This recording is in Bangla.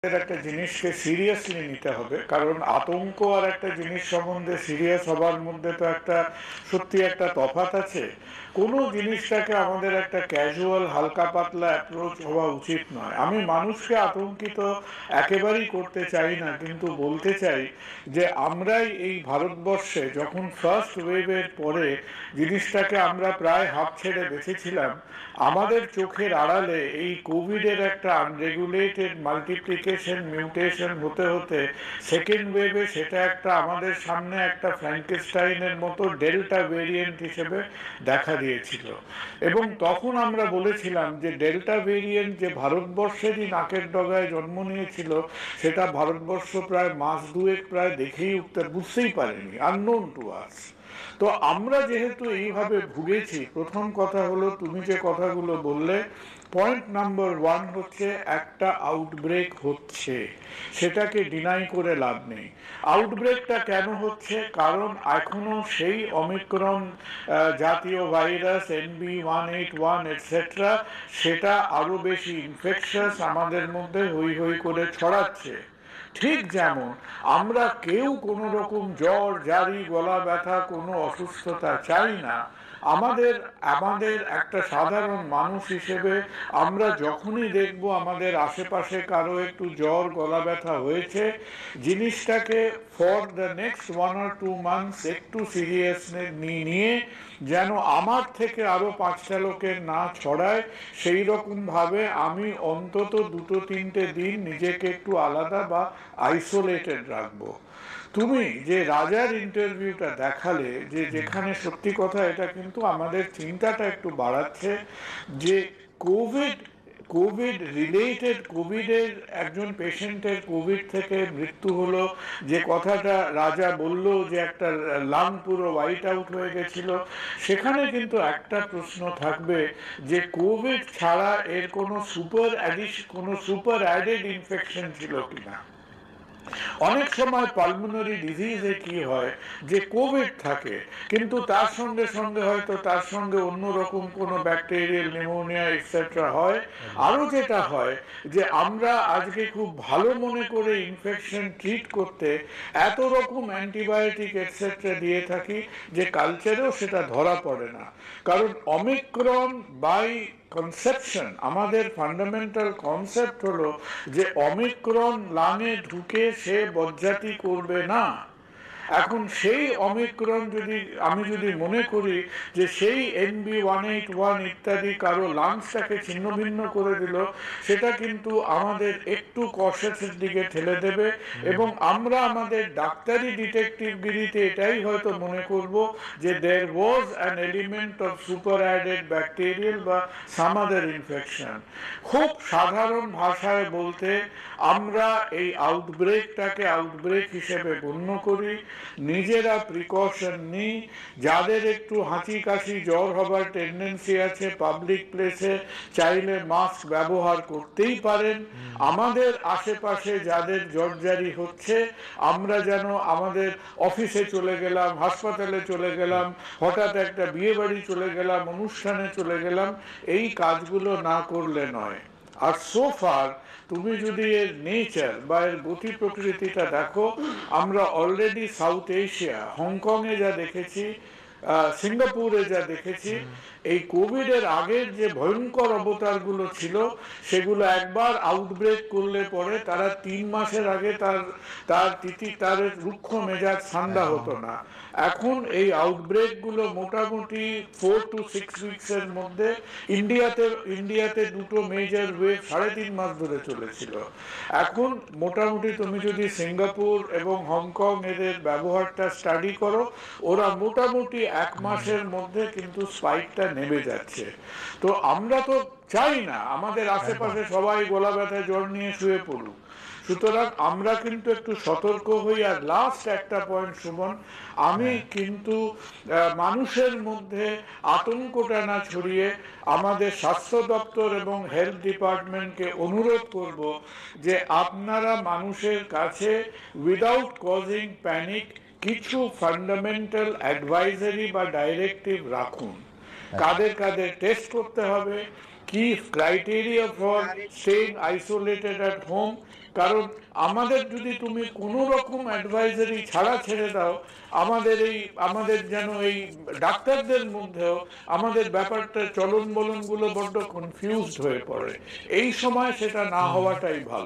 একটা জিনিসকে সিরিয়াসলি নিতে হবে, কারণ আতঙ্ক আর একটা জিনিস সম্বন্ধে সিরিয়াস হবার মধ্যে তো একটা সত্যি একটা তফাৎ আছে। কোনো জিনিসটাকে আমাদের একটা ক্যাজুয়াল হালকা পাতলা অ্যাপ্রোচ হওয়া উচিত নয়। আমি মানুষকে আতঙ্কিত একেবারেই করতে চাই না, কিন্তু বলতে চাই যে আমরাই এই ভারতবর্ষে যখন ফার্স্ট ওয়েভের পরে জিনিসটাকে আমরা প্রায় হাফ ছেড়ে বেঁচেছিলাম, আমাদের চোখের আড়ালে এই কোভিডের একটা আনরেগুলেটেড মাল্টিপ্লিকেশন মিউটেশন হতে হতে সেকেন্ড ওয়েভে সেটা একটা আমাদের সামনে একটা ফ্র্যাঙ্কেস্টাইনের মতো ডেল্টা ভেরিয়েন্ট হিসেবে দেখা দিয়েছিল। এবং তখন আমরা বলেছিলাম যে ডেল্টা ভেরিয়েন্ট যে ভারতবর্ষেরই নাকের ডগায় জন্ম নিয়েছিল, সেটা ভারতবর্ষ প্রায় মাস দুয়েক প্রায় দেখেই বুঝতেই পারেনি, আননোন টু আস। তো আমরা যেহেতু এইভাবে ভুগেছি, প্রথম কথা হলো তুমি যে কথাগুলো বললে, পয়েন্ট নাম্বার ওয়ান হচ্ছে একটা আউটব্রেক হচ্ছে, সেটাকে ডিনাই করে লাভ নেই। আউটব্রেকটা কেন হচ্ছে? কারণ এখনো সেই অমিক্রন জাতীয় ভাইরাস NB181 এটসেট্রা সেটা আরো বেশি ইনফেকশাস আমাদের মধ্যে হই হই করে ছড়াচ্ছে। ঠিক যেমন আমরা কেউ কোনো রকম জ্বর জারি গলা ব্যথা কোনো অসুস্থতা চাই না, আমাদের আমাদের একটা সাধারণ মানুষ হিসেবে আমরা যখনই দেখব আমাদের আশেপাশে কারো একটু জ্বর গলা ব্যথা হয়েছে, জিনিসটাকে for the next 1 or 2 months একটু সিরিয়াসনেস নিয়ে যেন আমার থেকে আরো 5টা লোকের না ছড়ায়, সেই রকম ভাবে আমি অন্তত 2-3টে দিন নিজেকে একটু আলাদা বা আইসোলেটেড রাখবো। তুমি যে রাজার ইন্টারভিউটা দেখালে, যে যেখানে সত্যি কথা এটা কিন্তু আমাদের চিন্তাটা একটু বাড়াচ্ছে, যে কোভিড কোভিড রিলেটেড কোভিডের একজন পেশেন্টের কোভিড থেকে মৃত্যু হলো, যে কথাটা রাজা বলল যে একটা লাং পুরো হোয়াইট আউট হয়ে গেছিল, সেখানে কিন্তু একটা প্রশ্ন থাকবে যে কোভিড ছাড়া এর কোনো সুপার অ্যাডেড ইনফেকশন ছিল কিনা। অনেক সময় পালমোনারি ডিজিজে কি হয় যে কোভিড থাকে, কিন্তু তার সঙ্গে সঙ্গে হয়তো তার সঙ্গে অন্যরকম কোনো ব্যাকটেরিয়াল নিউমোনিয়া এটসেট্রা হয়। আরও যেটা হয় যে আমরা আজকে খুব ভালো মনে করে ইনফেকশন ট্রিট করতে এত রকম অ্যান্টিবায়োটিক এটসেট্রা দিয়ে থাকি যে কালচারেও সেটা ধরা পড়ে না। কারণ অমিক্রন বাই কনসেপশন, আমাদের ফান্ডামেন্টাল কনসেপ্ট হলো যে অমিক্রন লাঙে ঢুকে সে বজ্জাতি করবে না। এখন সেই অমিক্রন আমি যদি মনে করি যে সেই NB181 ইত্যাদি কারো লাংসটাকে ছিন্ন ভিন্ন করে দিল, সেটা কিন্তু আমাদের একটু কশেসের দিকে ঠেলে দেবে, এবং আমরা আমাদের ডাক্তারি ডিটেকটিভগিরিতে এটাই হয়তো মনে করব যে there was an element of super added bacterial বা সাম আদার ইনফেকশন। খুব সাধারণ ভাষায় বলতে আমরা এই আউটব্রেকটাকে আউটব্রেক হিসেবে গণ্য করি, নিজেরা প্রিকশন নিই, যাদের একটু হাঁচি কাশি জ্বর হবার টেন্ডেন্সি আছে পাবলিক প্লেসে চাইলে মাস্ক ব্যবহার করতেই পারেন। আমাদের আশেপাশে যাদের জ্বরজারি হচ্ছে, আমরা যেন আমাদের অফিসে চলে গেলাম, হাসপাতালে চলে গেলাম, হঠাৎ একটা বিয়ে বাড়ি চলে গেলাম, অনুষ্ঠানে চলে গেলাম, এই কাজগুলো না করলে নয়। আর সোফার তুমি যদি এর নেচার বা এর গতি প্রকৃতিটা দেখো, আমরা অলরেডি সাউথ এশিয়া হংকংয়ে যা দেখেছি, সিঙ্গাপুরে যা দেখেছি, এই কোভিডের আগের যে ভয়ঙ্কর অবতারগুলো ছিল সেগুলো একবার আউটব্রেক করলে পরে তারা 3 মাসের আগে তার রুক্ষ মেজাজ ঠান্ডা হতো না। এখন এই আউটব্রেকগুলো মোটামুটি 4 to 6 উইকসের মধ্যে, ইন্ডিয়াতে দুটো মেজর ওয়েভ 3.5 মাস ধরে চলেছিল। এখন মোটামুটি তুমি যদি সিঙ্গাপুর এবং হংকং এদের ব্যবহারটা স্টাডি করো, ওরা মোটামুটি 1 মাসের মধ্যে কিন্তু স্পাইকটা নেমে যাচ্ছে। তো আমরা তো চাই না আমাদের আশেপাশে সবাই গলা ব্যথা জ্বর নিয়ে শুয়ে পড়ুক, সুতরাং আমরা কিন্তু একটু সতর্ক হই। আর লাস্ট একটা পয়েন্ট সুমন, আমি কিন্তু মানুষের মধ্যে আতঙ্কটা না ছড়িয়ে আমাদের স্বাস্থ্য দপ্তর এবং হেলথ ডিপার্টমেন্টকে অনুরোধ করব যে আপনারা মানুষের কাছে উইদাউট কজিং প্যানিক কিছু ফান্ডামেন্টাল অ্যাডভাইজারি বা ডাইরেক্টিভ রাখুন। কাদের কাদের টেস্ট করতে হবে, কি criteria for staying isolated at home, কারণ আমাদের যদি তুমি কোনো রকম অ্যাডভাইজারি ছাড়া ছেড়ে দাও, আমাদের যেন এই ডাক্তারদের মধ্যেও আমাদের ব্যাপারটা চলন বলন গুলো বড্ড কনফিউজড হয়ে পড়ে। এই সময় সেটা না হওয়াটাই ভালো।